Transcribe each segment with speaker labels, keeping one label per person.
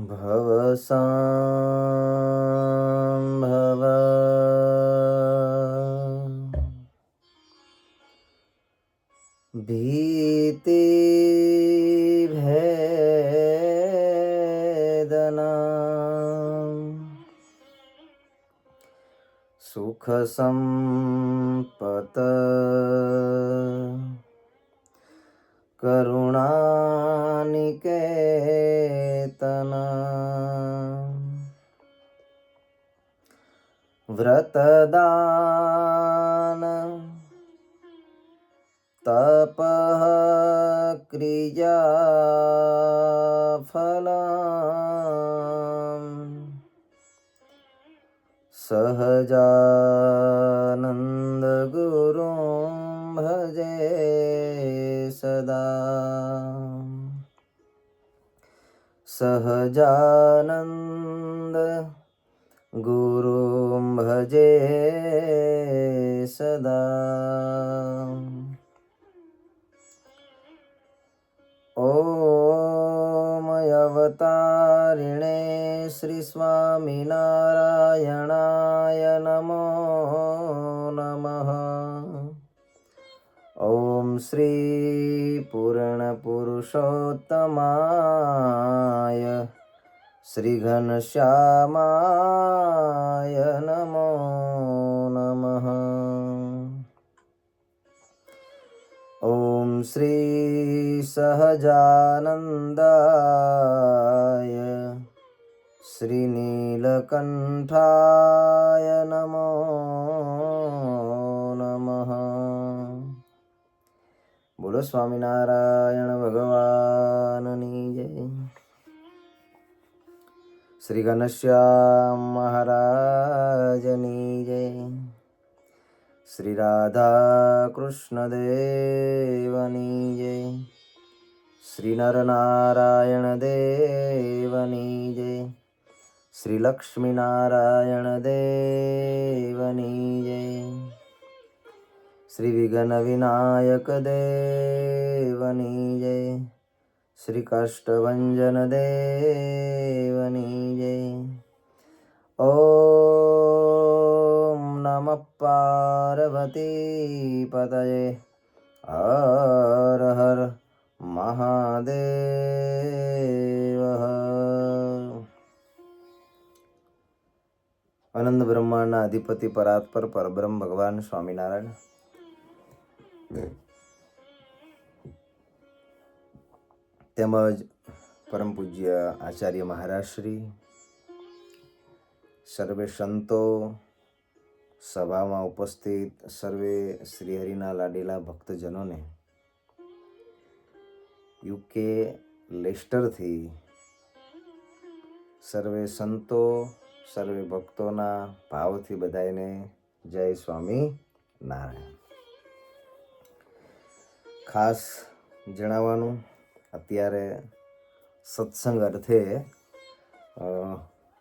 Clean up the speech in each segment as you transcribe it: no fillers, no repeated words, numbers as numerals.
Speaker 1: भवसम्भव भीतिभेदना सुखसम्पत् करुणानिकेतना व्रतदान तपः क्रिया फलम् सहजानंद गुरुं भजे सदा सहजानंद गुरुं भजे सदा। ओम अवतारिणे श्री स्वामिनारायणाय नमो नमः। ओम श्री पूर्णपुरुषोत्तमाय श्री घनश्यामाय नमो नमः। ओम श्री सहजानंदाय श्री नीलकंठाय नमो नमः। बोलो स्वामिनारायण भगवाननी जय। श्री घनश्याम महाराजनी जय। श्री राधा कृष्ण देवनी जय। श्री नरनारायण देवनी जय। श्री लक्ष्मी नारायण देवनी जय। श्री विघ्न विनायक देवनी जय। श्री काष्ठभंजन देवनी जय। ओम नमः पार्वती पतये हर हर महादेव। अनंत ब्रह्मांडना अधिपति परात्पर परब्रह्म भगवान स्वामीनारायण તેમજ પરમ પૂજ્ય આચાર્ય મહારાજ શ્રી, સર્વે સંતો, સભામાં ઉપસ્થિત સર્વે શ્રીહરિના લાડીલા ભક્તજનોને યુકે લેસ્ટરથી સર્વે સંતો સર્વે ભક્તોના ભાવથી બધાને જય સ્વામી નારાયણ. ખાસ જણાવવાનું, અત્યારે સત્સંગ અર્થે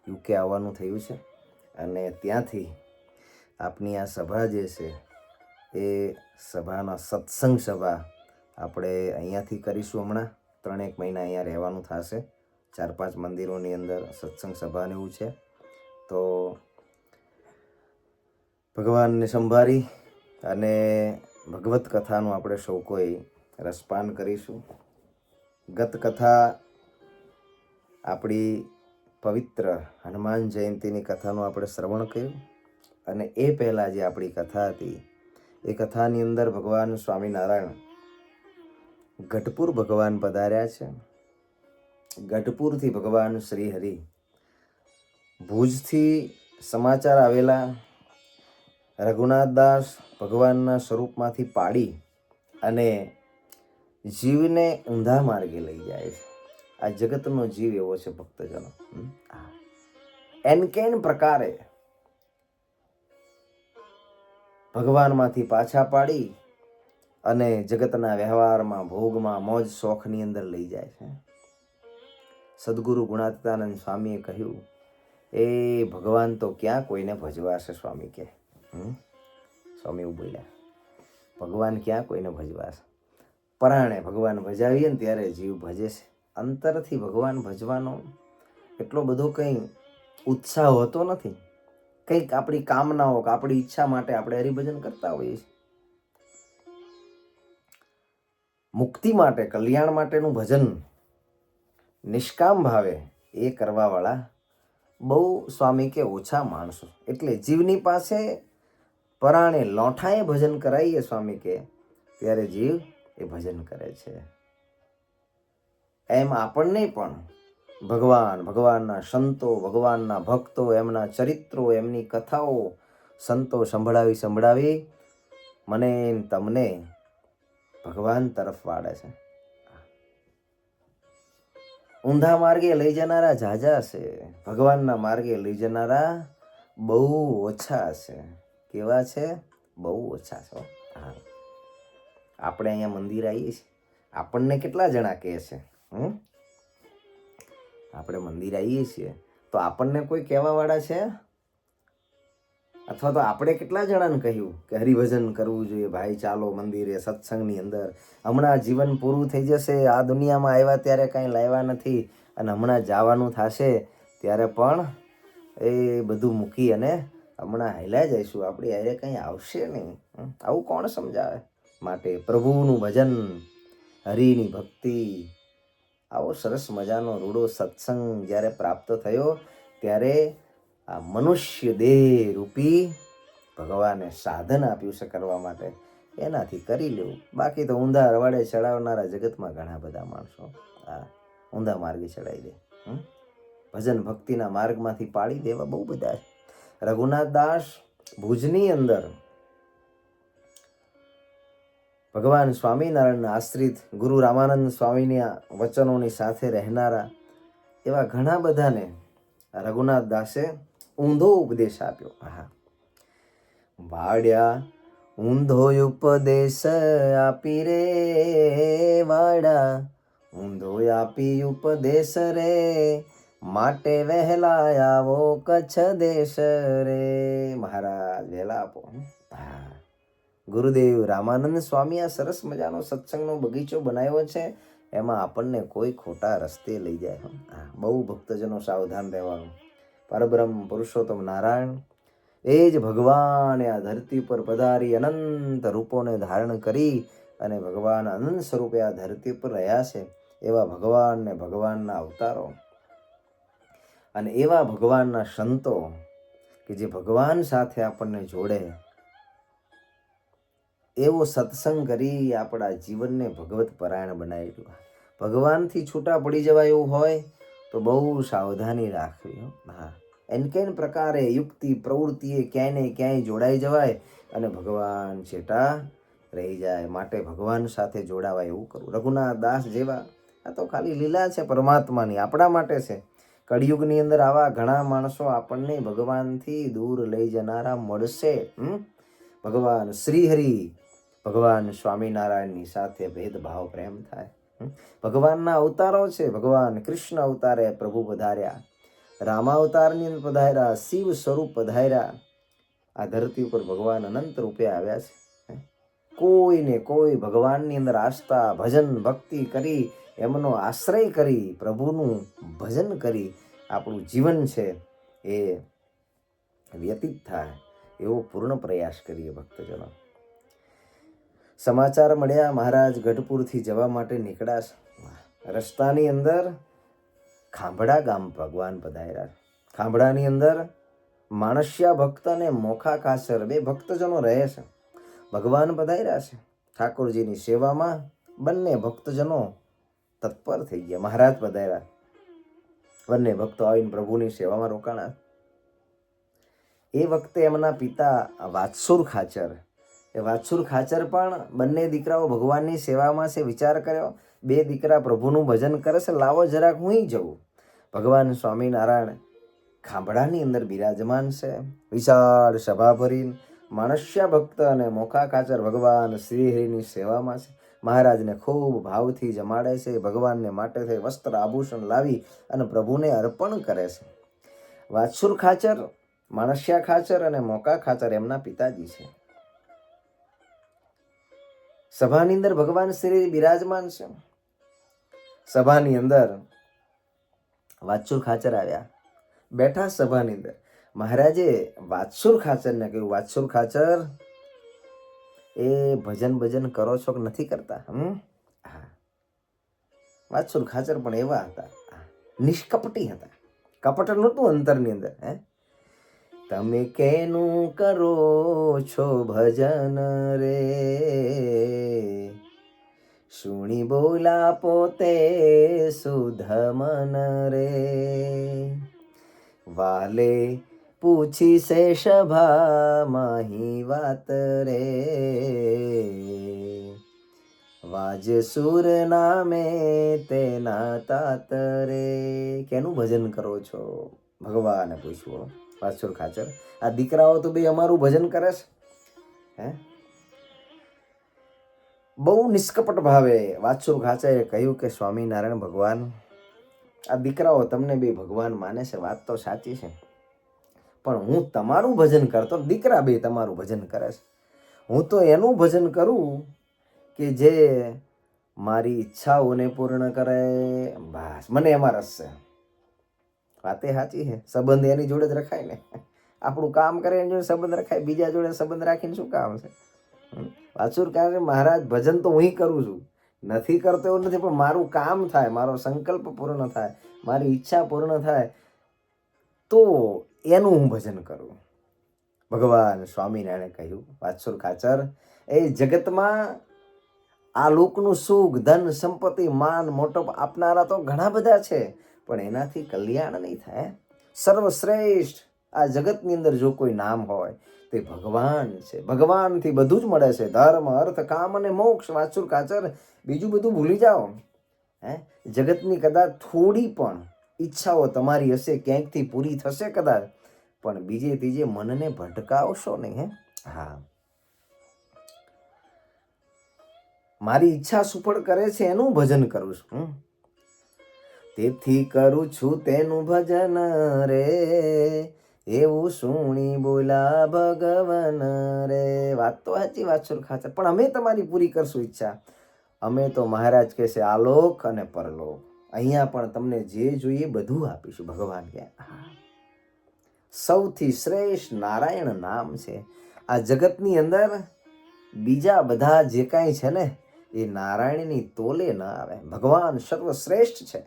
Speaker 1: યુકે આવવાનું થયું છે અને ત્યાંથી આપની આ સભા જે છે એ સભાના સત્સંગ સભા આપણે અહીંયાથી કરીશું. હમણાં 3-1 મહિના અહીંયા રહેવાનું થશે. 4-5 મંદિરોની અંદર સત્સંગ સભાને એવું છે. તો ભગવાનને સંભાળી અને ભગવત કથાનું આપણે સૌ કોઈ રસપાન કરીશું. ગત કથા આપણી પવિત્ર હનુમાન જયંતીની કથાનું આપણે શ્રવણ કર્યું અને એ પહેલાં જે આપણી કથા હતી એ કથાની અંદર ભગવાન સ્વામિનારાયણ ગઢપુર ભગવાન પધાર્યા છે. ગઢપુરથી ભગવાન શ્રીહરિ ભુજથી સમાચાર આવેલા રઘુનાથદાસ ભગવાનના સ્વરૂપમાંથી પાડી અને જીવને ઊંધા માર્ગે લઈ જાય છે. આ જગતનો જીવ એવો છે ભક્તજનો, એનકેન પ્રકારે ભગવાનમાંથી પાછા પાડી અને જગતના વ્યવહારમાં, ભોગમાં, મોજ શોખની અંદર લઈ જાય છે. સદગુરુ ગુણાતીતાનંદ સ્વામીએ કહ્યું, એ ભગવાન તો ક્યાં કોઈને ભજવાશે સ્વામી કે. સ્વામી એવું બોલ્યા, ભગવાન ક્યાં કોઈને ભજવાશે. પરાણે ભગવાન ભજાવીએ ને ત્યારે જીવ ભજે છે. અંતરથી ભગવાન ભજવાનો એટલો બધો કંઈ ઉત્સાહ હોતો નથી. કંઈક આપણી કામનાઓ કે આપણી ઈચ્છા માટે આપણે હરિભજન કરતા હોઈએ છીએ. મુક્તિ માટે, કલ્યાણ માટેનું ભજન નિષ્કામ ભાવે એ કરવાવાળા બહુ સ્વામી કે ઓછા માણસો. એટલે જીવની પાસે પરાણે લોઠાએ ભજન કરાવીએ સ્વામી કે ત્યારે જીવ એ ભજન કરે છે. એમ આપણને પણ ભગવાનના સંતો, ભગવાનના ભક્તો, એમના ચરિત્રો, એમની કથાઓ સંતો સંભળાવી મને તમને ભગવાન તરફ વાળે છે. ઊંધા માર્ગે લઈ જનારા ઝાઝા છે, ભગવાનના માર્ગે લઈ જનારા બહુ ઓછા છે. કેવા છે? બહુ ઓછા છે. હા, આપણે અહીંયા મંદિર આવીએ છીએ, આપણને કેટલા જણા કહે છે? આપણે મંદિર આવીએ છીએ તો આપણને કોઈ કહેવા વાળા છે? અથવા તો આપણે કેટલા જણાને કહ્યું કે હરિભજન કરવું જોઈએ, ભાઈ ચાલો મંદિરે, સત્સંગની અંદર. હમણાં જીવન પૂરું થઈ જશે, આ દુનિયામાં આવ્યા ત્યારે કાંઈ લાવ્યા નથી, અને હમણાં જવાનું થશે ત્યારે પણ એ બધું મૂકી અને હમણાં હાલ્યા જઈશું, આપણી હારે કંઈ આવશે નહીં. આવું કોણ સમજાવે? માટે પ્રભુનું ભજન, હરિની ભક્તિ, આવો સરસ મજાનો રૂડો સત્સંગ જ્યારે પ્રાપ્ત થયો ત્યારે આ મનુષ્ય દેહ રૂપી ભગવાને સાધન આપ્યું છે કરવા માટે, એનાથી કરી લેવું. બાકી તો ઊંધા રવાડે ચડાવનારા જગતમાં ઘણા બધા માણસો ઊંધા માર્ગે ચડાવી દે. ભજન ભક્તિના માર્ગમાંથી પાડી દેવા બહુ બધા છે. રઘુનાથ દાસ ભુજની અંદર ભગવાન સ્વામિનારાયણના આશ્રિત ગુરુ રામાનંદ સ્વામીના વચનોની સાથે રહેનારા એવા ઘણા બધાને રઘુનાથ દાસે ઊંધો ઉપદેશ આપ્યો. વાડ્યા ઊંધો ઉપદેશ આપી રે વાડા, ઊંધો આપી ઉપદેશ રે, માટે વહેલા આવો કચ્છ દેશ રે. મહારાજ વહેલા આપો. ગુરુદેવ રામાનંદ સ્વામી આ સરસ મજાનો સત્સંગનો બગીચો બનાવ્યો છે. એમાં આપણને કોઈ ખોટા રસ્તે લઈ જાય. બહુ ભક્તજનો સાવધાન રહેવાનું. પરબ્રહ્મ પુરુષોત્તમ નારાયણ એ જ ભગવાને આ ધરતી પર પધારી અનંત રૂપોને ધારણ કરી અને ભગવાન અનંત સ્વરૂપે આ ધરતી પર રહ્યા છે. એવા ભગવાન ને ભગવાનના અવતારો અને એવા ભગવાનના સંતો કે જે ભગવાન સાથે આપણને જોડે, એવો સત્સંગ કરી આપણા જીવનને ભગવત પરાયણ બનાવી દો. ભગવાનથી છૂટા પડી જવાય એવું હોય તો બહુ સાવધાની રાખવી. એન કેન પ્રકારે યુક્તિ પ્રવૃત્તિએ ક્યાંય ને ક્યાંય જોડાઈ જવાય અને ભગવાન છેટા રહી જાય. માટે ભગવાન સાથે જોડાવાય એવું કરવું. રઘુનાથ દાસ જેવા આ તો ખાલી લીલા છે પરમાત્માની, આપણા માટે છે. કળિયુગની અંદર આવા ઘણા માણસો આપણને ભગવાનથી દૂર લઈ જનારા મળશે. ભગવાન શ્રીહરિ, ભગવાન સ્વામિનારાયણની સાથે ભેદભાવ પ્રેમ થાય. ભગવાનના અવતારો છે. ભગવાન કૃષ્ણ અવતારે પ્રભુ પધાર્યા, રામાવતારની અંદર પધાર્યા, શિવ સ્વરૂપ પધાર્યા. આ ધરતી ઉપર ભગવાન અનંત રૂપે આવ્યા છે. કોઈને કોઈ ભગવાનની અંદર આસ્થા, ભજન, ભક્તિ કરી, એમનો આશ્રય કરી, પ્રભુનું ભજન કરી આપણું જીવન છે એ વ્યતીત થાય એવો પૂર્ણ પ્રયાસ કરીએ ભક્તજનો. સમાચાર મળ્યા મહારાજ ગઢપુરથી જવા માટે નીકળ્યા છે. રસ્તાની અંદર ખાંભડા ગામ ભગવાન પધાર્યા. ખાંભડાની અંદર માણસ્યા ભક્ત અને મોખા કાસર બે ભક્તજનો રહે છે. ભગવાન પધાર્યા છે. ઠાકોરજીની સેવામાં બંને ભક્તજનો તત્પર થઈ ગયા. મહારાજ પધાર્યા, બંને ભક્તો આવીને પ્રભુની સેવામાં રોકાણા. એ વખતે એમના પિતા વાત્સુર ખાચર, એ વાત્સુર ખાચર પણ બંને દીકરાઓ ભગવાનની સેવામાં છે. વિચાર કર્યો, બે દીકરા પ્રભુનું ભજન કરે છે, લાવો જરાક હું જઉં. ભગવાન સ્વામિનારાયણ ખાંભડાની અંદર બિરાજમાન છે. વિશાળ સભા ભરી માણસ્યા ભક્ત અને મોખા ખાચર ભગવાન શ્રીહરિની સેવામાં છે. મહારાજને ખૂબ ભાવથી જમાડે છે. ભગવાનને માટે થઈ વસ્ત્ર આભૂષણ લાવી અને પ્રભુને અર્પણ કરે છે. વાત્સુર ખાચર, માણસ્યા ખાચર અને મોકા ખાચર એમના પિતાજી છે. સભાની અંદર ભગવાન શ્રી બિરાજમાન છે. સભાની અંદર વાત્સુર ખાચર આવ્યા, બેઠા સભાની અંદર. મહારાજે વાત્સુર ખાચરને કહ્યું, વાત્સુર ખાચર, એ ભજન કરો છો કે નથી કરતા? હા. વાત્સુર ખાચર પણ એવા હતા, નિષ્કપટી હતા, કપટ નહોતું અંતરની અંદર. તમે કેનું કરો છો ભજન રે, સુણી બોલા પોતે સુધ મન રે, વાલે પૂછી સે સભા માહી વાત રે, વાજ સુર નામે તેના તાત રે. કેનું ભજન કરો છો? ભગવાને પૂછ્યું. વાત્સુર ખાચર, આ દીકરાઓ તો બે અમારું ભજન કરે છે. બહુ નિષ્કપટ ભાવે વાત્સુર ખાચરે કહ્યું કે સ્વામિનારાયણ ભગવાન, આ દીકરાઓ તમને બે ભગવાન માને છે, વાત તો સાચી છે, પણ હું તમારું ભજન કરતો, દીકરા બે તમારું ભજન કરે છે. હું તો એનું ભજન કરું કે જે મારી ઈચ્છાઓને પૂર્ણ કરે, બસ મને એમાં રસ છે. વાતે સાચી છે, સંબંધ એની જોડે જ રખાય ને. આપણું કામ કરે એની જોડે સંબંધ રખાય, બીજા જોડે સંબંધ રાખીને શું કામ છે? વાત્સુર ખાચર, મહારાજ ભજન તો હું કરું છું, નથી કરતો એવું નથી, પણ મારું કામ થાય, મારો સંકલ્પ પૂર્ણ થાય, મારી ઈચ્છા પૂર્ણ થાય તો એનું હું ભજન કરું. ભગવાન સ્વામિનારાયણે કહ્યું, વાત્સુર ખાચર, એ જગતમાં આ લોકનું સુખ, ધન, સંપત્તિ, માન, મોટપ આપનારા તો ઘણા બધા છે, પણ એનાથી કલ્યાણ નહીં થાય. સર્વશ્રેષ્ઠ આ જગતની અંદર જો કોઈ નામ હોય તે ભગવાન છે. ભગવાનથી બધું જ મળે છે, ધર્મ, અર્થ, કામ અને મોક્ષ. વાત્સુર ખાચર, બીજું બધું ભૂલી જાઓ. જગતની કદાચ થોડી પણ ઈચ્છાઓ તમારી હશે, ક્યાંકથી પૂરી થશે કદાચ, પણ બીજે ત્રીજે મનને ભટકાવશો નહીં. હા, મારી ઈચ્છા સુફળ કરે છે એનું ભજન કરું છું, તેથી કરું છું તેનું ભજન રે, એવું સુણી બોલા ભગવાન રે. વાત તો સાચી વાત્સુર ખાચર, પણ અમે તમારી પૂરી કરશું ઈચ્છા. અમે તો મહારાજ કહે છે આલોક અને પરલોક, અહીંયા પણ તમને જે જોઈએ બધું આપીશું. ભગવાન કે સૌથી શ્રેષ્ઠ નારાયણ નામ છે. આ જગતની અંદર બીજા બધા જે કાંઈ છે ને એ નારાયણની તોલે ન આવે. ભગવાન સર્વશ્રેષ્ઠ છે.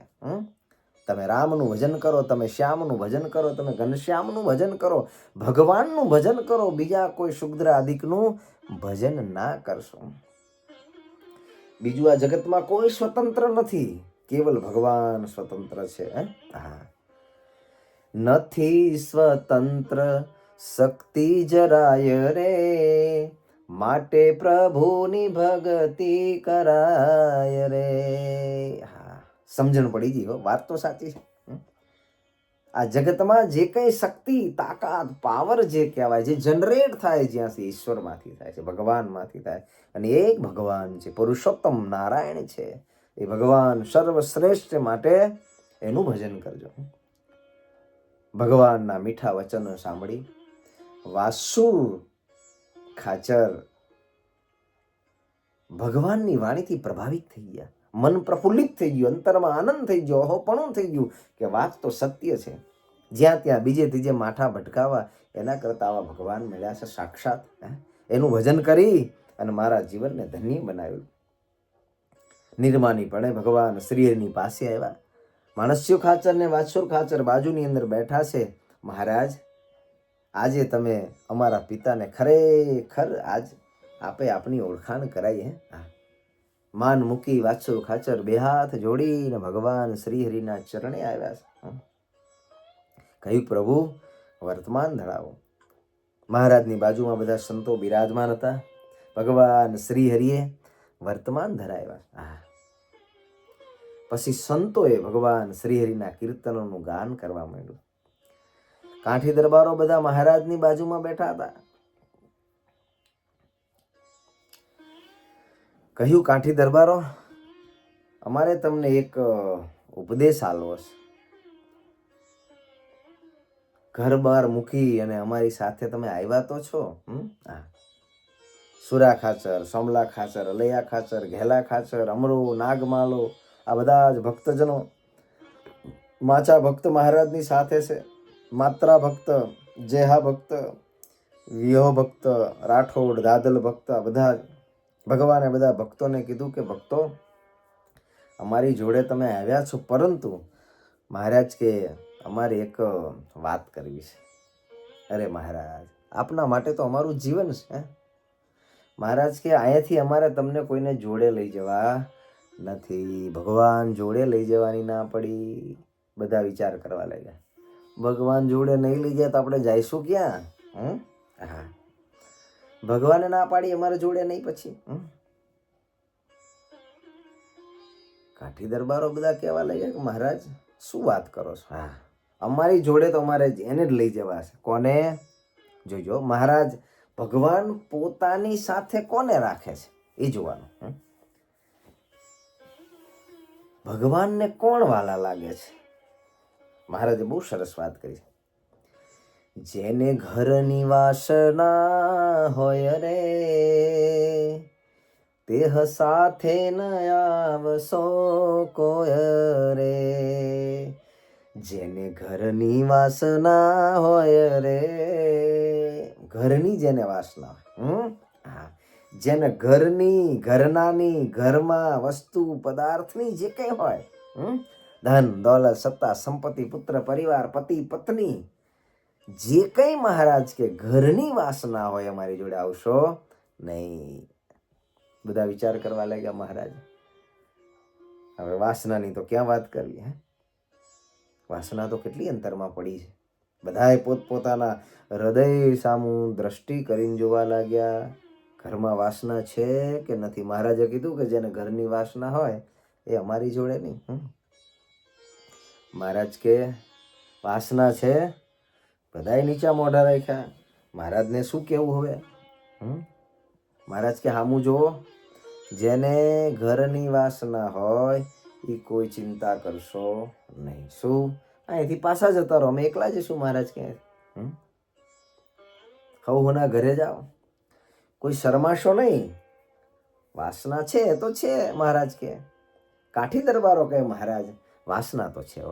Speaker 1: તમે રામનું ભજન કરો, તમે શ્યામનું ભજન કરો, તમે ઘનશ્યામનું ભજન કરો, ભગવાનનું ભજન કરો, બીજા કોઈ શુદ્ર આદિકનું ભજન ના કરશો. બીજું આ જગતમાં કોઈ સ્વતંત્ર નથી, કેવલ ભગવાન સ્વતંત્ર છે. નથી સ્વતંત્ર શક્તિ જરાય રે, માટે પ્રભુની ભક્તિ કરાય રે. સમજણ પડી ગઈ હો, વાત તો સાચી છે. આ જગતમાં જે કઈ શક્તિ, તાકાત, પાવર જે કહેવાય, જે જનરેટ થાય જ્યાંથી, ઈશ્વરમાંથી થાય છે, ભગવાનમાંથી થાય. અને એક ભગવાન છે, પુરુષોત્તમ નારાયણ છે. એ ભગવાન સર્વશ્રેષ્ઠ માટે એનું ભજન કરજો. ભગવાનના મીઠા વચનો સાંભળી વાત્સુર ખાચર ભગવાનની વાણીથી પ્રભાવિત થઈ ગયા. મન પ્રફુલ્લિત થઈ ગયું, અંતરમાં આનંદ થઈ ગયો, અહોપણું થઈ ગયું કે વાત તો સત્ય છે. જ્યાં ત્યાં બીજે ત્રીજે માથા ભટકાવા એના કરતાં આવા ભગવાન મળ્યા છે સાક્ષાત. એનું ભજન કરી અને મારા જીવનને ધન્ય બનાવ્યું. નિર્માનીપણે ભગવાન શ્રીહરિની પાસે આવ્યા. માણસ્યો ખાચર ને વાત્સુર ખાચર બાજુની અંદર બેઠા છે. મહારાજ, આજે તમે અમારા પિતાને ખરેખર આજ આપે આપની ઓળખાણ કરાઈ. માન મૂકી વાત્સુર ખાચર બે હાથ જોડીને ભગવાન શ્રીહરિના ચરણે આવ્યા છે. કહ્યું, પ્રભુ વર્તમાન ધરાવો. મહારાજની બાજુમાં બધા સંતો બિરાજમાન હતા. ભગવાન શ્રીહરિએ વર્તમાન ધરાવ્યા. પછી સંતોએ ભગવાન શ્રીહરિના કીર્તનોનું ગાન કરવા માંડ્યું. કાંઠી દરબારો બધા મહારાજની બાજુમાં બેઠા હતા. કહ્યું, કાંઠી દરબારો, અમારે તમને એક ઉપદેશ આલવો છે. ઘર બાર મૂકી અને અમારી સાથે તમે આવ્યા તો છો. સુરા ખાચર, સોમલા ખાચર, અલૈયા ખાચર, ઘેલા ખાચર, અમરો, નાગમાલો, આ બધા જ ભક્તજનો માચા ભક્ત મહારાજની સાથે છે, માત્રા ભક્ત, જેહા ભક્ત, વિહો ભક્ત, રાઠોડ, દાદલ ભક્ત, આ બધા ભગવાને બધા ભક્તોને કીધું કે ભક્તો અમારી જોડે તમે આવ્યા છો, પરંતુ મહારાજ કે અમારે એક વાત કરવી છે. અરે મહારાજ, આપના માટે તો અમારું જીવન છે. મહારાજ કે અહીંયાથી અમારે તમને કોઈને જોડે લઈ જવા નથી. ભગવાન જોડે લઈ જવાની ના પડી. બધા વિચાર કરવા લાગ્યા, ભગવાન જોડે નહીં લઈ જાય તો આપણે જઈશું ક્યાં? હા, ભગવાને ના પાડી અમારે જોડે નહીં. પછી કાઠી દરબારો બધા કહેવા લાગ્યા કે મહારાજ શું વાત કરો છો? હા, અમારી જોડે તો અમારે એને જ લઈ જવા છે. કોને? જોજો મહારાજ, ભગવાન પોતાની સાથે કોને રાખે છે એ જોવાનું. ભગવાનને કોણ વાલા લાગે છે? મહારાજે બહુ સરસ વાત કરી. જેને ઘરની વાસના હોય રે, તેહ સાથે ન આવશો કોઈ રે. જેને ઘરની વાસના હોય રે, ઘરની જેને વાસના હોય, જેને ઘરની, ઘરનાની, ઘરમાં વસ્તુ પદાર્થની જે કંઈ હોય, ધન દોલત સત્તા સંપત્તિ પુત્ર પરિવાર પતિ પત્ની, જે કંઈ મહારાજ કે ઘરની વાસના હોય અમારી જોડે આવશો નહીં. બધા વિચાર કરવા લાગ્યા મહારાજ. હવે વાસનાની તો ક્યાં વાત કરવી? વાસના તો કેટલી અંતરમાં પડી છે. બધાએ પોતપોતાના હૃદય સામું દ્રષ્ટિ કરીને જોવા લાગ્યા, ઘરમાં વાસના છે કે નથી. મહારાજે કીધું કે જેને ઘરની વાસના હોય એ અમારી જોડે નહીં. મહારાજ કે વાસના છે. બધાએ નીચા મોઢા રાખ્યા. મહારાજને શું કેવું હવે? મહારાજ કે હામું જુઓ, જેને ઘરની વાસના હોય એ કોઈ ચિંતા કરશો નહીં. શું? અહીંથી પાછા જતા રહો, અમે એકલા જઈશું. મહારાજ કે હવના ઘરે જાઓ, કોઈ શરમાશો નહીં. વાસના છે તો છે. મહારાજ કે કાઠી દરબારો કહે મહારાજ વાસના તો છે.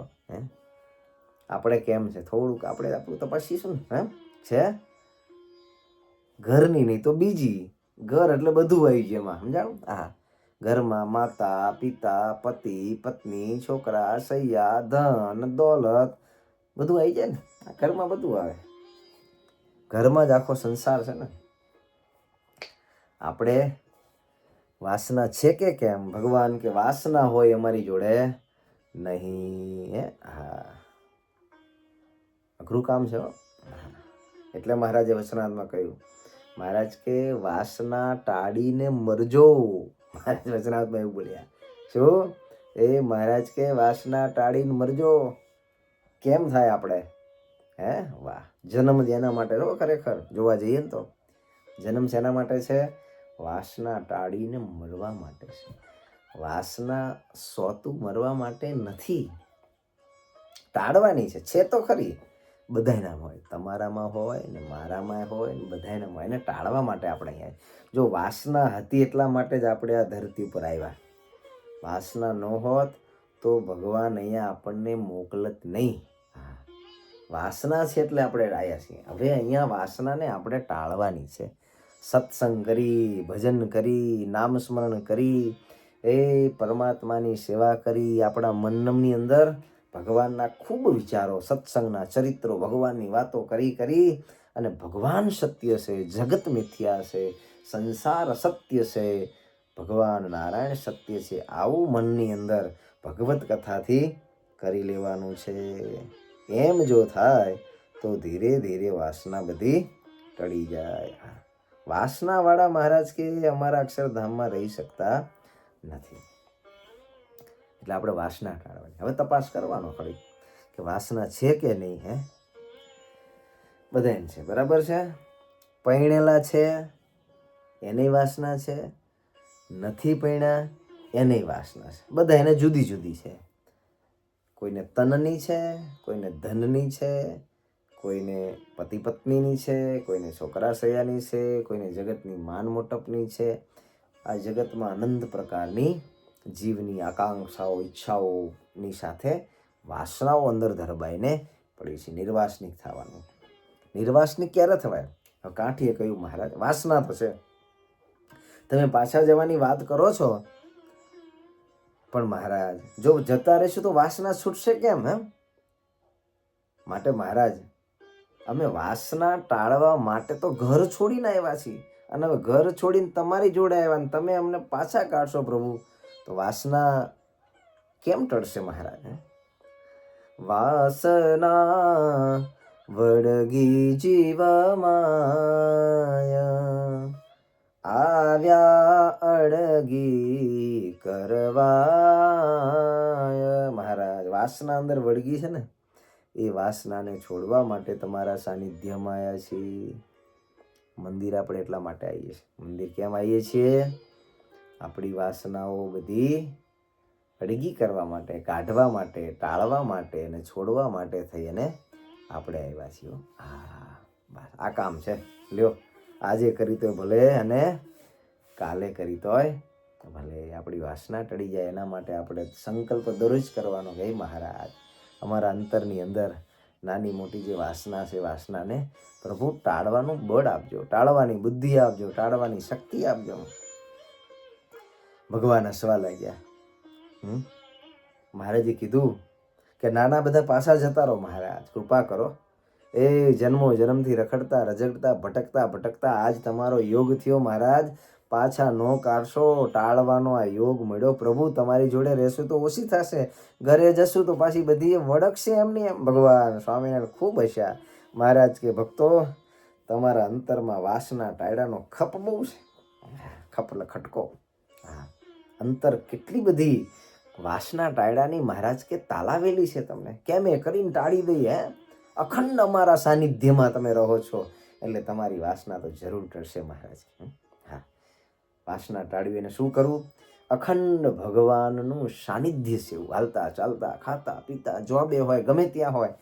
Speaker 1: આપણે કેમ છે થોડુંક આપણે આપણું તપાસીશું ને. છે ઘરની નહીં તો બીજી. ઘર એટલે બધું આવી ગયું એમાં, સમજાણું? હા, ઘરમાં માતા પિતા પતિ પત્ની છોકરા સૈયા ધન દોલત બધું આવી જાય ને. ઘરમાં બધું આવે. ઘરમાં જ આખો સંસાર છે ને. આપણે વાસના છે કે કેમ? ભગવાન કે વાસના હોય અમારી જોડે નહીં. હા, અઘરું કામ છે. એટલે મહારાજે વચનામાં કહ્યું, મહારાજ કે વાસના ટાળીને મરજો. મહારાજ વચનામાં એવું બોલ્યા. શું? એ મહારાજ કે વાસના ટાળીને મરજો. કેમ થાય આપણે? વાહ, જન્મ જેના માટે રહો. ખરેખર જોવા જઈએ ને તો જન્મ શેના માટે છે? વાસના ટાળીને મરવા માટે છે. વાસના સોતું મરવા માટે નથી, ટાળવાની છે. છે તો ખરી, બધાયનામાં હોય, તમારામાં હોય ને મારામાં હોય ને બધાયનામાં હોય. એને ટાળવા માટે આપણે અહીંયા. જો વાસના હતી એટલા માટે જ આપણે આ ધરતી પર આવ્યા. વાસના ન હોત તો ભગવાન અહીંયા આપણને મોકલત નહીં. વાસના છે એટલે આપણે આવ્યા છીએ. હવે અહીંયા વાસનાને આપણે ટાળવાની છે. સત્સંગ કરી, ભજન કરી, નામ સ્મરણ કરી, એ પરમાત્માની સેવા કરી, આપણા મનની અંદર ભગવાનના ખૂબ વિચારો, સત્સંગના ચરિત્રો, ભગવાનની વાતો કરી અને ભગવાન સત્ય છે, જગત મિથ્યા છે, સંસાર સત્ય છે, ભગવાન નારાયણ સત્ય છે, આવું મનની અંદર ભગવત કથાથી કરી લેવાનું છે. એમ જો થાય તો ધીરે ધીરે વાસના બધી ટળી જાય. વાસના વાળા મહારાજ કે અમારા અક્ષરધામમાં રહી શકતા નથી. એટલે આપણે વાસના ટાળવાની. હવે તપાસ કરવાનો ખરી કે વાસના છે કે નહીં. બધાને છે, બરાબર છે. પૈણેલા છે એની વાસના છે, નથી પૈણ્યા એની વાસના છે. બધા એને જુદી જુદી છે. કોઈને તનની છે, કોઈને ધનની છે, કોઈને પતિ પત્નીની છે, કોઈને છોકરા સૈયાની છે, કોઈને જગતની માન મોટપની છે. આ જગતમાં અનંત પ્રકારની જીવની આકાંક્ષાઓ ઈચ્છાઓની સાથે વાસનાઓ અંદર ધરબાઈને પડી છે. નિર્વાસનિક થવાનું. નિર્વાસનિક ક્યારે થવાય? કાઠીએ કહ્યું મહારાજ વાસના થશે. તમે પાછા જવાની વાત કરો છો, પણ મહારાજ જો જતા રહેશું તો વાસના છૂટશે કેમ? માટે મહારાજ અમે વાસના ટાળવા માટે તો ઘર છોડીને આવ્યા છીએ, અને હવે ઘર છોડીને તમારી જોડે આવ્યા ને તમે અમને પાછા કાઢશો પ્રભુ, તો વાસના કેમ ટળશે મહારાજ? વાસના વળગી જીવ માયા, આવ્યા અડગી કરવાય. મહારાજ વાસના અંદર વળગી છે ને, એ વાસનાને છોડવા માટે તમારા સાનિધ્યમાં આવ્યા છીએ. મંદિર આપણે એટલા માટે આવીએ છીએ. મંદિર કેમ આવીએ છીએ? આપણી વાસનાઓ બધી અડગી કરવા માટે, કાઢવા માટે, ટાળવા માટે અને છોડવા માટે થઈ અને આપણે આવ્યા છીએ. હા, બસ આ કામ છે. લ્યો, આજે કરી તો ભલે અને કાલે કરી તોય ભલે. આપણી વાસના ટળી જાય એના માટે આપણે સંકલ્પ દરરોજ કરવાનો કે મહારાજ અમારા અંતરની અંદર નાની મોટી જે વાસના છે, વાસનાને પ્રભુ ટાળવાનું બળ આપજો, ટાળવાની બુદ્ધિ આપજો, ટાળવાની શક્તિ આપજો. ભગવાન હસવા લાગ્યા. મહારાજે કીધું કે નાના બધા પાછા જતા રહો મહારાજ, કૃપા કરો. એ જન્મો જન્મથી રખડતા રઝળતા ભટકતા ભટકતા આજ તમારો યોગ થયો મહારાજ, પાછા નો કાઢશો. ટાળવાનો આ યોગ મળ્યો. પ્રભુ તમારી જોડે રહેશું તો ઓછી થશે, ઘરે જશું તો પાછી બધી વળગશે એમની એમ. ભગવાન સ્વામિનારાયણ ખૂબ હસ્યા. મહારાજ કે ભક્તો તમારા અંતરમાં વાસના ટાળ્યાનો ખપ બહુ છે. ખપ એટલે ખટકો. હા, અંતર કેટલી બધી વાસના ટાળ્યાની મહારાજ કે તાલાવેલી છે તમને. કેમ એ કરીને ટાળી દઈએ? અખંડ અમારા સાનિધ્યમાં તમે રહો છો એટલે તમારી વાસના તો જરૂર ટળશે મહારાજ. હા, વાસના ટાળવી અને શું કરવું? અખંડ ભગવાનનું સાનિધ્ય સેવું. હાલતા ચાલતા ખાતા પીતા જોબે હોય ગમે ત્યાં હોય,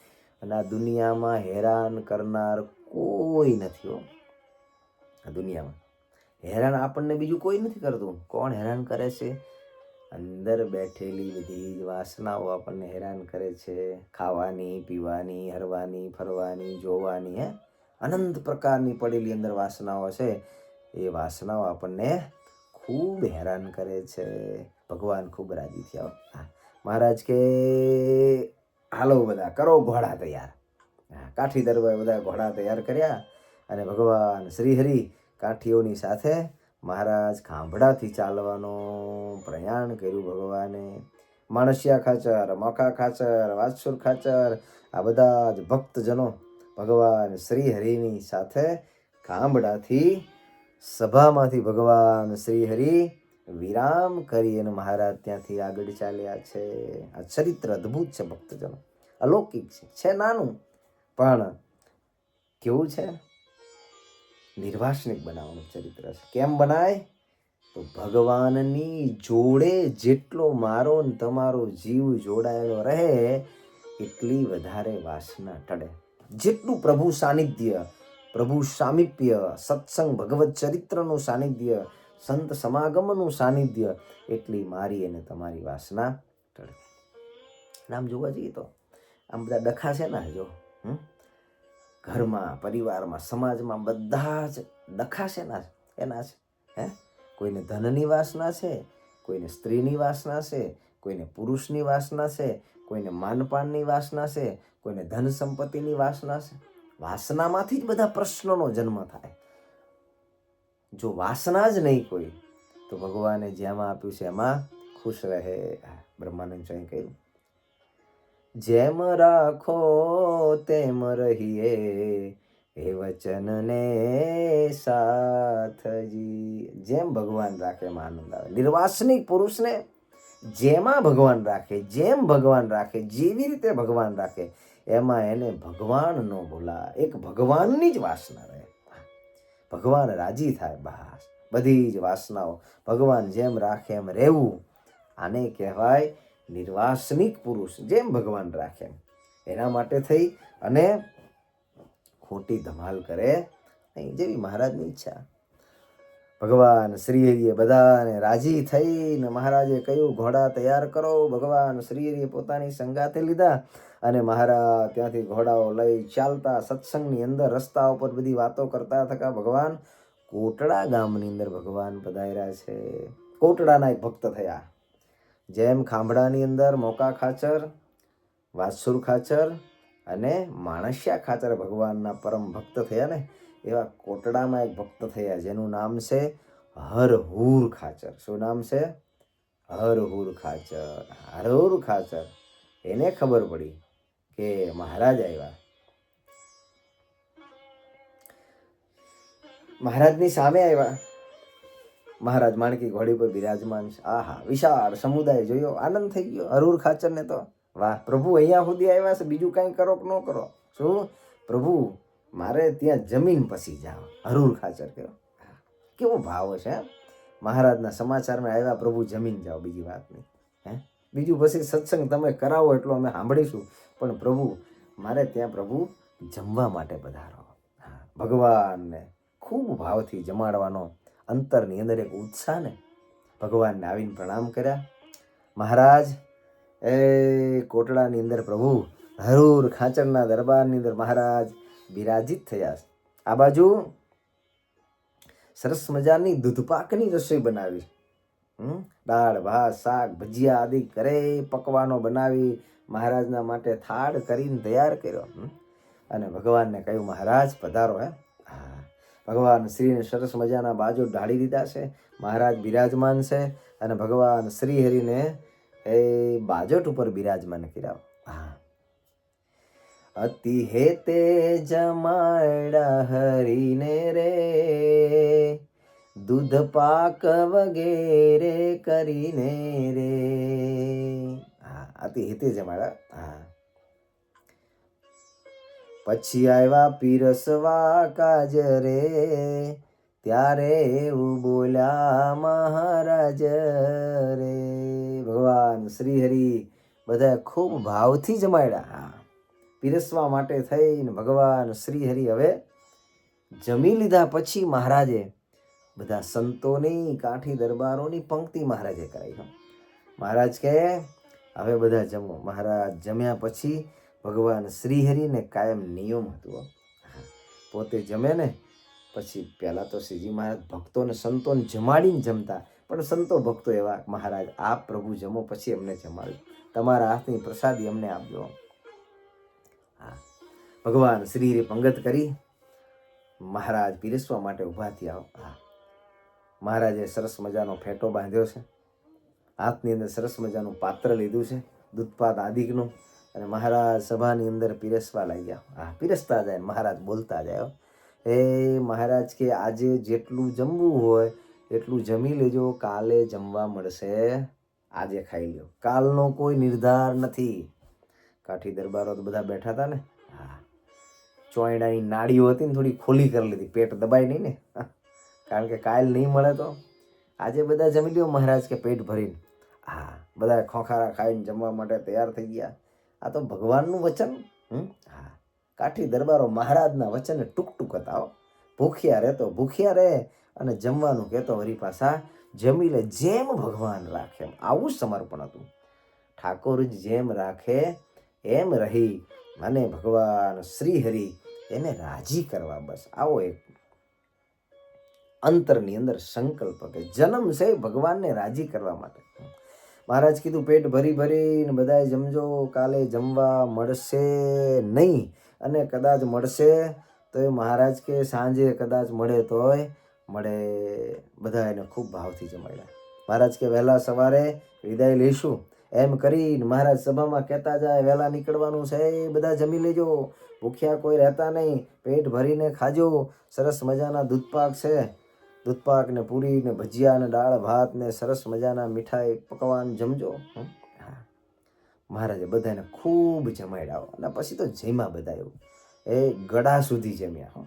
Speaker 1: અને આ દુનિયામાં હેરાન કરનાર કોઈ નથી. આ દુનિયામાં હેરાન આપણને બીજું કોઈ નથી કરતું. કોણ હેરાન કરે છે? અંદર બેઠેલી બધી જ વાસનાઓ આપણને હેરાન કરે છે. ખાવાની, પીવાની, હરવાની, ફરવાની, જોવાની, અનંત પ્રકારની પડેલી અંદર વાસનાઓ છે. એ વાસનાઓ આપણને ખૂબ હેરાન કરે છે. ભગવાન ખૂબ રાજી થયા. મહારાજ કે હાલો બધા કરો ઘોડા તૈયાર. કાઠી દરબાર બધા ઘોડા તૈયાર કર્યા અને ભગવાન શ્રીહરિ કાઠીઓની સાથે મહારાજ ખાંભડાથી ચાલવાનો પ્રયાણ કર્યું. ભગવાને માણસિયા ખાચર, મખા ખાચર, વાત્સુર ખાચર આ બધા જ ભક્તજનો ભગવાન શ્રીહરિની સાથે ખાંભડાથી સભામાંથી ભગવાન શ્રીહરિ વિરામ કરી અને મહારાજ ત્યાંથી આગળ ચાલ્યા છે. આ ચરિત્ર અદ્ભુત છે ભક્તજનો, અલૌકિક છે નાનું પણ કેવું છે? નિર્વાસનિક બનાવવાનું ચરિત્ર છે. કેમ બનાય? તો ભગવાનની જોડે જેટલો મારો ને તમારો જીવ જોડાયેલો રહે એટલી વધારે વાસના ટળે. જેટલું પ્રભુ સાનિધ્ય, પ્રભુ સામીપ્ય, સત્સંગ, ભગવત ચરિત્રનું સાનિધ્ય, સંત સમાગમનું સાનિધ્ય, એટલી મારી અને તમારી વાસના ટળે. આમ જોવા જઈએ તો આમ બધા ડખા છે ને, જો ઘરમાં, પરિવારમાં, સમાજમાં બધા જ ડખા છે ને એના છે. કોઈને ધનની વાસના છે, કોઈને સ્ત્રીની વાસના છે, કોઈને પુરુષની વાસના છે, કોઈને માનપાનની વાસના છે, કોઈને ધન સંપત્તિની વાસના છે. વાસનામાંથી જ બધા પ્રશ્નોનો જન્મ થાય. જો વાસના જ નહીં કોઈ તો ભગવાને જેમાં આપ્યું છે એમાં ખુશ રહે. બ્રહ્માનંદ સ્વામી કહ્યું, જેમ રાખો તેમ રહીએ એ વચનને સાથજી. જેમ ભગવાન રાખે એમાં આનંદ આવે. નિર્વાસનિક પુરુષને જેમાં ભગવાન રાખે, જેમ ભગવાન રાખે, જેવી રીતે ભગવાન રાખે એમાં એને ભગવાન ન ભૂલા. એક ભગવાનની જ વાસના રહે. ભગવાન રાજી થાય. બસ બધી જ વાસનાઓ ભગવાન જેમ રાખે એમ રહેવું, આને કહેવાય નિર્વાસનિક પુરુષ. જેમ ભગવાન રાખે એના માટે થઈ અને ખોટી ધમાલ કરે નહીં, જેવી મહારાજની ઈચ્છા. ભગવાન શ્રીહરિએ બધાને રાજી થઈને મહારાજે કહ્યું ઘોડા તૈયાર કરો. ભગવાન શ્રીહરિએ પોતાની સંગાતે લીધા અને મહારાજ ત્યાંથી ઘોડાઓ લઈ ચાલતા સત્સંગની અંદર રસ્તા ઉપર બધી વાતો કરતા થકા ભગવાન કોટડા ગામની અંદર ભગવાન પધાર્યા છે. કોટડાના એક ભક્ત થયા. જેમ ખાંભડાની અંદર મોકા ખાચર, વાસુર ખાચર અને માણસિયા ખાચર ભગવાનના પરમ ભક્ત થયા ને, એવા કોટડામાં એક ભક્ત થયા જેનું નામ છે હરહુર ખાચર. શું નામ છે? હરહુર ખાચર. હરહુર ખાચર એને ખબર પડી કે મહારાજ આવ્યા. મહારાજની સામે આવ્યા. મહારાજ માણકી ઘોડી પર બિરાજમાન છે. આહા, વિશાળ સમુદાય જોયો, આનંદ થઈ ગયો હરહુર ખાચરને તો. વાહ પ્રભુ, અહીંયા સુધી આવ્યા છે, બીજું કાંઈ કરો કે ન કરો? શું પ્રભુ, મારે ત્યાં જમીન પસી જાઓ. હરહુર ખાચર કેવો ભાવ છે. મહારાજના સમાચારમાં આવ્યા, પ્રભુ જમીન જાઓ, બીજી વાત નહીં. બીજું પછી સત્સંગ તમે કરાવો એટલો અમે સાંભળીશું, પણ પ્રભુ મારે ત્યાં પ્રભુ જમવા માટે પધારો. ભગવાનને ખૂબ ભાવથી જમાડવાનો અંતરની અંદર એક ઉત્સાહ ને. ભગવાનને આવીને પ્રણામ કર્યા. મહારાજ એ કોટડાની અંદર પ્રભુ હરહુર ખાચરના દરબારની અંદર મહારાજ બિરાજિત થયા. આ બાજુ સરસ મજાની દૂધપાકની રસોઈ બનાવી. દાળ ભાત શાક ભજીયા આદિ કરે પકવાનો બનાવી મહારાજના માટે થાળ કરીને તૈયાર કર્યો. અને ભગવાનને કહ્યું મહારાજ પધારો. ભગવાન શ્રીને સરસ મજાના બાજુ ઢાળી દીધા છે. મહારાજ બિરાજમાન છે અને ભગવાન શ્રી હરિને એ બાજોટ ઉપર બિરાજમાન કર્યા. અતિ હેતે જમાડા હરીને રે, દૂધ પાક વગેરે કરીને રે. અતિ હેતે જમાડા. પછી આવ્યા પીરસવા કાજ રે, ત્યારે એવું બોલ્યા મહારાજ રે. ભગવાન શ્રી હરિ બધા ખૂબ ભાવથી જમાડ્યા. પીરસવા માટે થઈને ભગવાન શ્રી હરિ હવે જમી લીધા પછી મહારાજે બધા સંતોની કાઠી દરબારોની પંક્તિ મહારાજે કરાવી. મહારાજ કે હવે બધા જમો. મહારાજ જમ્યા પછી ભગવાન શ્રી હરિને કાયમ નિયમ હતું, પોતે જમે ને પછી પહેલાં તો શ્રીજી મહારાજ ભક્તોને સંતોને જમાડીને જમતા, પણ સંતો ભક્તો એવા મહારાજ આપ પ્રભુ જમો પછી અમને જમાડ્યું, તમારા હાથની પ્રસાદી અમને આપજો. ભગવાન શ્રી હરિ પંગત કરી મહારાજ પીરસવા માટે ઊભા થયા. મહારાજે સરસ મજાનો ફેટો બાંધ્યો છે, હાથની અંદર સરસ મજાનું પાત્ર લીધું છે દૂધપાક આદિકનું, અને મહારાજ સભાની અંદર પીરસવા લાગ્યા. પીરસતા જાય મહારાજ બોલતા જાય. મહારાજ કે આજે જેટલું જમવું હોય એટલું જમી લેજો, કાલે જમવા મળશે, આજે ખાઈ લો, કાલનો કોઈ નિર્ધાર નથી. કાઠી દરબારો તો બધા બેઠા હતા ને. ચોયડાની નાડીઓ હતી ને થોડી ખોલી કરી લીધી, પેટ દબાય નહીં ને, કારણ કે કાલ નહીં મળે તો આજે બધા જમી લ્યો મહારાજ કે પેટ ભરીને. બધા ખોખારા ખાઈને જમવા માટે તૈયાર થઈ ગયા. આ તો ભગવાનનું વચન. કાઠી દરબારો મહારાજના વચને ટૂંક ટૂંક હતા. ભૂખ્યા રહે તો ભૂખ્યા રહે અને જમવાનું કહેતો વરી પાછા જમી લે, જેમ ભગવાન રાખે આવું સમર્પણ હતું. ઠાકોરજી જેમ રાખે એમ રહી અને ભગવાન શ્રી હરિ એને રાજી કરવા, બસ આવો એક અંતરની અંદર સંકલ્પ કે જન્મ છે ભગવાનને રાજી કરવા માટે. મહારાજ કીધું પેટ ભરી ભરીને બધાએ જમજો, કાલે જમવા મળશે નહીં, અને કદાચ મળશે તો એ મહારાજ કે સાંજે કદાચ મળે તોય મળે. બધા એને ખૂબ ભાવથી જમાડ્યા. મહારાજ કે વહેલા સવારે વિદાય લઈશું એમ કરીને મહારાજ સભામાં કહેતા જાય વહેલા નીકળવાનું છે, બધા જમી લેજો, ભૂખ્યા કોઈ રહેતા નહીં, પેટ ભરીને ખાજો. સરસ મજાના દૂધપાક છે, દૂધપાક ને પૂરી ને ભજીયા ને દાળ ભાત ને સરસ મજાના મીઠાઈ પકવાન જમજો. મહારાજે બધાને ખૂબ જમાડ્યા અને પછી તો જમ્યા બધા. એવું ગળા સુધી જમ્યા.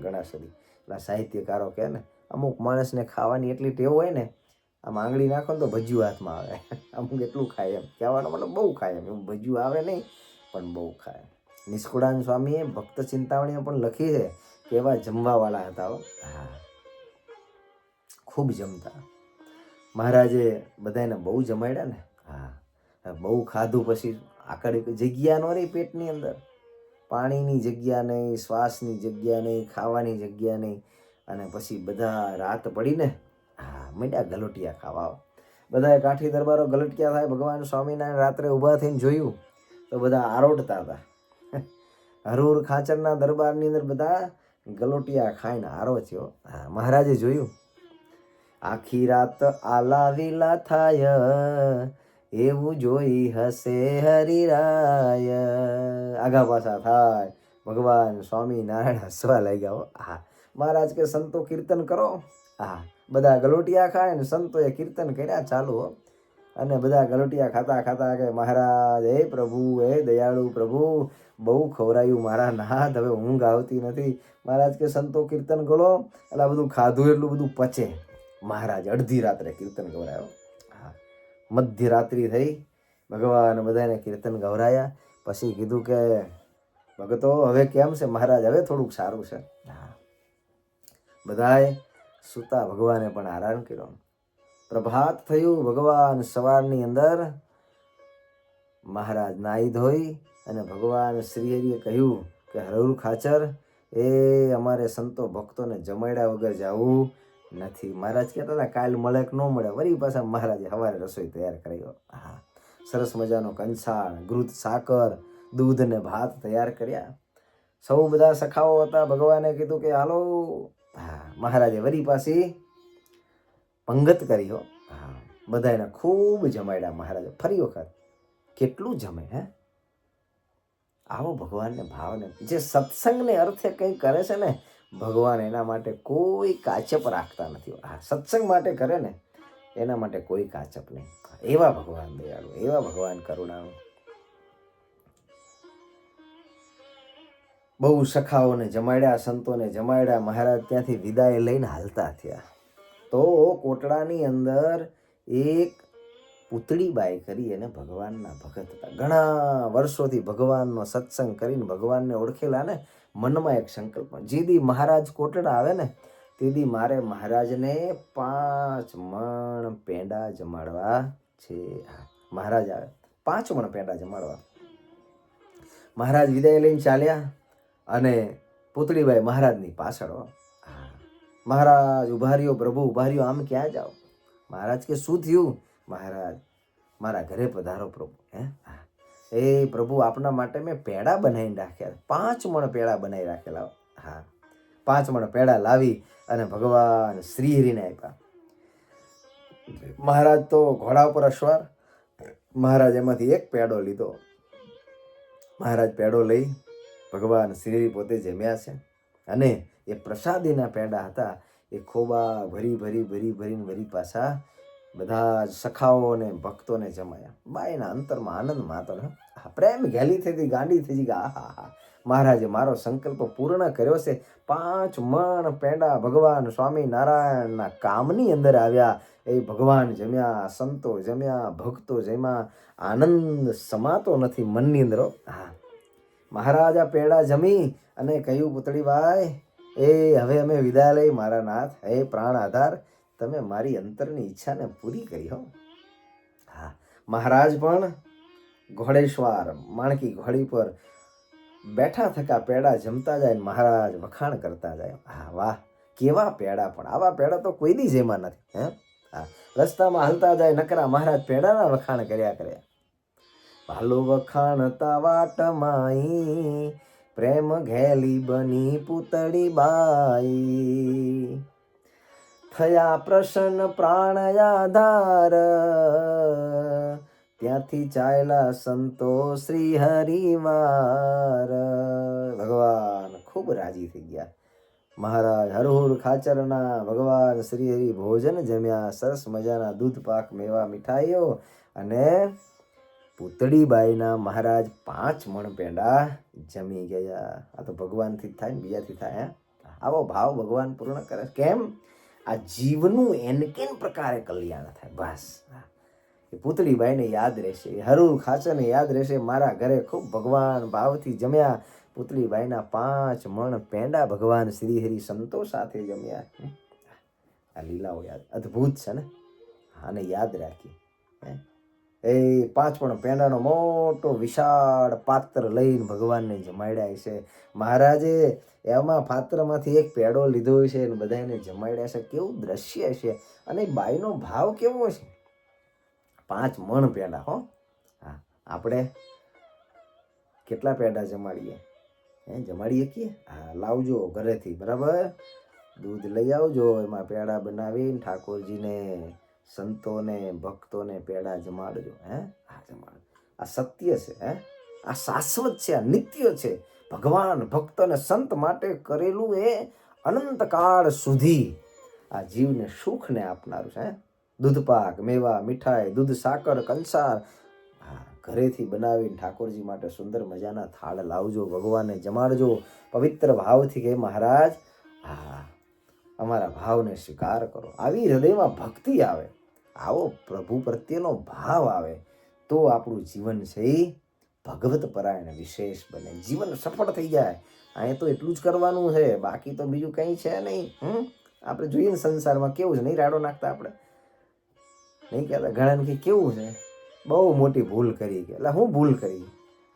Speaker 1: ગળા સુધી. એટલે સાહિત્યકારો કહે ને અમુક માણસને ખાવાની એટલી ટેવ હોય ને, આમ આંગળી નાખો ને તો ભજીયું હાથમાં આવે. અમુક એટલું ખાય એમ કહેવાનો મતલબ બહુ ખાય એમ. એવું ભજીયું આવે નહીં પણ બહુ ખાય. નિષ્કુળાન સ્વામીએ ભક્ત ચિંતામણીમાં પણ લખી છે કે એવા જમવાવાળા હતા. ખૂબ જમતા. મહારાજે બધાને બહુ જમાડ્યા ને. હા, બહુ ખાધું પછી આકડી જગ્યા ન રહી પેટની અંદર. પાણીની જગ્યા નહીં, શ્વાસની જગ્યા નહીં, ખાવાની જગ્યા નહીં. અને પછી બધા રાત પડીને માંડ્યા ગલોટિયા ખાવા. બધાએ કાઠી દરબારો ગલોટિયા થાય. ભગવાન સ્વામિનારાયણ રાત્રે ઊભા થઈને જોયું તો બધા આરોટતા હતા. હરહુર ખાચરના દરબારની અંદર બધા ગલોટિયા ખાઈને આરોચ્યો. મહારાજે જોયું, આખી રાત આલા વિલા થાય, એવું જોઈ હસે હરિરાય. આગા પાછા થાય. ભગવાન સ્વામિનારાયણ હસવા લાગ્યા. હા, મહારાજ કે સંતો કીર્તન કરો. હા, બધા ગલોટિયા ખાય ને સંતોએ કીર્તન કર્યા ચાલુ. અને બધા ગલોટિયા ખાતા ખાતા કે મહારાજ, હે પ્રભુ, હે દયાળુ પ્રભુ, બહુ ખવરાયું મારા નાથ, હવે ઊંઘ આવતી નથી. મહારાજ કે સંતો કીર્તન કરો. એટલે આ બધું ખાધું એટલું બધું પચે. મહારાજ અડધી રાત્રે કીર્તન ગવરાયો. હા, મધ્યરાત્રિ થઈ. ભગવાન બધાને કીર્તન ગવરાયા. પછી કીધું કે ભગતો હવે કેમ છે મહારાજ? હવે થોડુંક સારું છે. હા, બધાએ સુતા. ભગવાને પણ આરામ કર્યો. પ્રભાત થયું. ભગવાન સવારની અંદર મહારાજ નાહી ધોઈ અને ભગવાન શ્રીહરિએ કહ્યું કે હરહુર ખાચર, એ અમારે સંતો ભક્તોને જમાડ્યા વગર જવું નથી. મહારાજ કહેતા હતા કાલ મળે કે ન મળે. વળી પાછા મહારાજે સવારે રસોઈ તૈયાર કરાવી. હા, સરસ મજાનો કંસાળ, ઘૃત, સાકર, દૂધ ને ભાત તૈયાર કર્યા. સૌ બધા સખાઓ હતા. ભગવાને કીધું કે હાલો. હા, મહારાજે વળી પાછી પંગત કરી. હા, બધાને ખૂબ જમાડ્યા મહારાજે. ફરી વખત કેટલું જમે. હે, આવો ભગવાનને ભાવને. જે સત્સંગને અર્થે કંઈ કરે છે ને, ભગવાન એના માટે કોઈ કાચપ રાખતા નથી. હા, સત્સંગ માટે કરે ને એના માટે કોઈ કાચપ નહીં. એવા ભગવાન દયાળુ, એવા ભગવાન કરુણાળુ. બહુ સખાઓને જમાડ્યા, સંતોને જમાડ્યા. મહારાજ ત્યાંથી વિદાય લઈને હાલતા થયા. તો કોટડાની અંદર એક પૂતળીબાઈ કરી અને ભગવાનના ભગત હતા. ઘણા વર્ષોથી ભગવાનનો સત્સંગ કરીને ભગવાનને ઓળખેલા ને. મનમાં એક સંકલ્પ, જેદી મહારાજ કોટડા આવે ને તેદી મારે મહારાજને 5 મણ પેંડા જમાડવા છે. મહારાજ આવે 5 મણ પેંડા જમાડવા. મહારાજ વિદાય લઈને ચાલ્યા અને પૂતળીબાઈ મહારાજની પાછળ. મહારાજ ઉભા રહ્યો. પ્રભુ ઉભા રહ્યો. આમ ક્યાં જાઓ? મહારાજ કે શું થયું? મહારાજ, મારા ઘરે પધારો પ્રભુ. હે, એ પ્રભુ, આપના માટે મેં પેડા બનાવીને રાખ્યા. 5 મણ પેડા બનાવી રાખેલા. હા, 5 મણ પેડા લાવી અને ભગવાન શ્રીહરિને આપ્યા. મહારાજ તો ઘોડા ઉપર અસવાર. મહારાજ એમાંથી એક પેડો લીધો. મહારાજ પેડો લઈ ભગવાન શ્રીહરિ પોતે જમ્યા છે. અને એ પ્રસાદીના પેડા હતા. એ ખોબા ભરી ભરી ભરી ભરીને વળી પાછા બધા સખાઓ અને ભક્તોને જમાયા. બાઈના અંતરમાં આનંદ માતો. પ્રેમ ઘેલી થઈ, ગાંડી થઈ ગઈ. આહા હા, મહારાજે મારો સંકલ્પ પૂર્ણ કર્યો છે. 5 મણ પેંડા ભગવાન સ્વામિનારાયણના કામની અંદર આવ્યા. એ ભગવાન જમ્યા, સંતો જમ્યા, ભક્તો જમ્યા. આનંદ સમાતો નથી મનની અંદર. હા, મહારાજ આ પેડા જમી અને કહ્યું, પૂતળીબાઈ, એ હવે અમે વિદાય લઈ. મારા નાથ, હે પ્રાણ આધાર, તમે મારી અંતરની ઈચ્છાને પૂરી કરી. હો. હા, મહારાજ પણ ઘોડેશ્વર માણકી ઘોડી પર બેઠા થકા પેડા જમતા જાય. મહારાજ વખાણ કરતા જાય. હા, વાહ, કેવા પેડા! પણ આવા પેડા તો કોઈ દી જેમાં નથી. હે, હા, રસ્તામાં હાલતા જાય નકરા મહારાજ પેડાના વખાણ કર્યા કરે. ભાલો વખાણતા વાટમાઈ, પ્રેમ ઘેલી બની પૂતળી બાઈ. થયા પ્રસન્ન પ્રાણ આધાર, ત્યાંથી ચાલ્યા સંતો શ્રી હરિવાર. ભગવાન ખૂબ રાજી થઈ ગયા. મહારાજ હરહુર ખાચરના ભગવાન શ્રી હરિ ભોજન જમ્યા. સરસ મજાના દૂધ પાક, મેવા, મીઠાઈઓ. અને પૂતળીબાઈના મહારાજ 5 મણ પેંડા જમી ગયા. આ તો ભગવાનથી થાય ને બીજાથી થાય. આવો ભાવ ભગવાન પૂર્ણ કરે. કેમ? આ જીવનું એનકેન પ્રકારે કલ્યાણ થાય. બસ એ પૂતળીબાઈને યાદ રહેશે, હરહુર ખાચરને યાદ રહેશે. મારા ઘરે ખૂબ ભગવાન ભાવથી જમ્યા. પૂતળીબાઈના 5 મણ પેંડા ભગવાન શ્રીહરિ સંતો સાથે જમ્યા. આ લીલાઓ યાદ અદ્ભુત છે ને. આને યાદ રાખીએ. એ 5 પણ પેંડાનો મોટો વિશાળ પાત્ર લઈને ભગવાનને જમાડ્યા છે મહારાજે. એમાં પાત્રમાંથી એક પેડો લીધો છે અને બધાને જમાડ્યા છે. કેવું દ્રશ્ય છે. અને બાઈનો ભાવ કેવો છે. 5 મણ પેંડા. હો હા, આપણે કેટલા પેંડા જમાડીએ? જમાડીએ કે હા, લાવજો ઘરેથી. બરાબર, દૂધ લઈ આવજો. એમાં પેંડા બનાવીને ઠાકોરજીને, સંતોને, ભક્તોને પેંડા જમાડજો. હા, જમાડ. આ સત્ય છે. આ શાશ્વત છે. આ નિત્ય છે. ભગવાન ભક્ત અને સંત માટે કરેલું એ અનંતકાળ સુધી આ જીવને સુખને આપનારું છે. દૂધપાક, મેવા, મીઠાઈ, દૂધ, સાકર, કંસાર ઘરેથી બનાવીને ઠાકોરજી માટે સુંદર મજાના થાળ લાવજો. ભગવાનને જમાડજો પવિત્ર ભાવથી કે મહારાજ હા, અમારા ભાવને સ્વીકાર કરો. આવી હૃદયમાં ભક્તિ આવે, આવો પ્રભુ પ્રત્યેનો ભાવ આવે તો આપણું જીવન છે એ ભગવત પરાયણ વિશેષ બને. જીવન સફળ થઈ જાય. અહીંયા તો એટલું જ કરવાનું છે, બાકી તો બીજું કંઈ છે નહીં. આપણે જોઈએ ને સંસારમાં કેવું છે, નહીં રાડો નાખતા આપણે? નહીં કહેતા ઘણાને કે કેવું છે, બહુ મોટી ભૂલ કરી. કે એટલે હું ભૂલ કરી?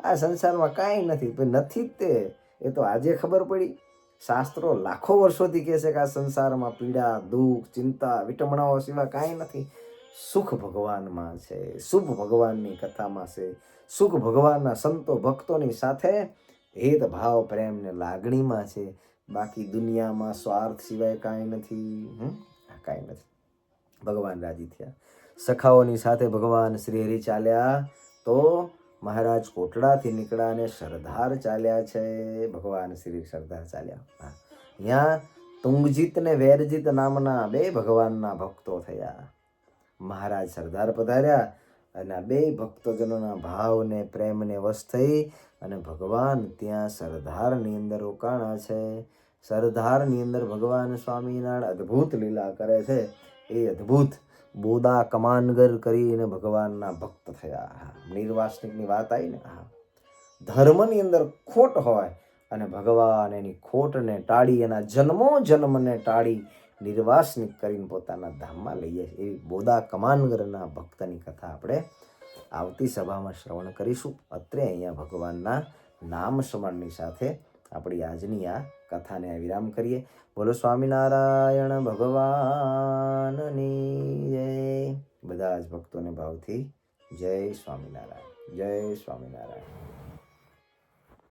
Speaker 1: આ સંસારમાં કાંઈ નથી. નથી જ તે. એ તો આજે ખબર પડી. શાસ્ત્રો લાખો વર્ષોથી કહે છે કે આ સંસારમાં પીડા, દુઃખ, ચિંતા, વિટમણાઓ સિવાય કાંઈ નથી. સુખ ભગવાનમાં છે. શુભ ભગવાનની કથામાં છે. સુખ ભગવાનના સંતો ભક્તોની સાથે હેત ભાવ પ્રેમ ને લાગણીમાં છે. બાકી દુનિયામાં સ્વાર્થ સિવાય કાંઈ નથી. કાંઈ નથી. ભગવાન રાજી થયા. સખાઓની સાથે ભગવાન શ્રી હરિ ચાલ્યા તો મહારાજ કોટડાથી નીકળ્યા અને સરદાર ચાલ્યા છે. ભગવાન શ્રી સરદાર ચાલ્યા. અહીંયા તુંગજીત ને વેરજીત નામના 2 ભગવાનના ભક્તો થયા. મહારાજ સરદાર પધાર્યા અને આ 2 ભક્તજનોના ભાવને પ્રેમને વશ થઈ અને ભગવાન ત્યાં સરદારની અંદર રોકાણા છે. સરદારની અંદર ભગવાન સ્વામિનારાયણ અદ્ભુત લીલા કરે છે. એ અદ્ભુત બોદા કમાનગર કરીને ભગવાનના ભક્ત થયા. નિર્વાસનિકની વાત આવી ને. ધર્મની અંદર ખોટ હોય અને ભગવાન એની ખોટને ટાળી, એના જન્મો જન્મને ટાળી નિર્વાસનિક કરીને પોતાના ધામમાં લઈએ. એવી બોદા કમાનગરના ભક્તની કથા આપણે આવતી સભામાં શ્રવણ કરીશું. અત્રે અહીંયા ભગવાનના નામ સ્મરણની સાથે આપણી આજની આ કથાને વિરામ કરીએ. બોલો સ્વામિનારાયણ ભગવાનની જય. બધા જ ભક્તોને ભાવથી જય સ્વામિનારાયણ. જય સ્વામિનારાયણ.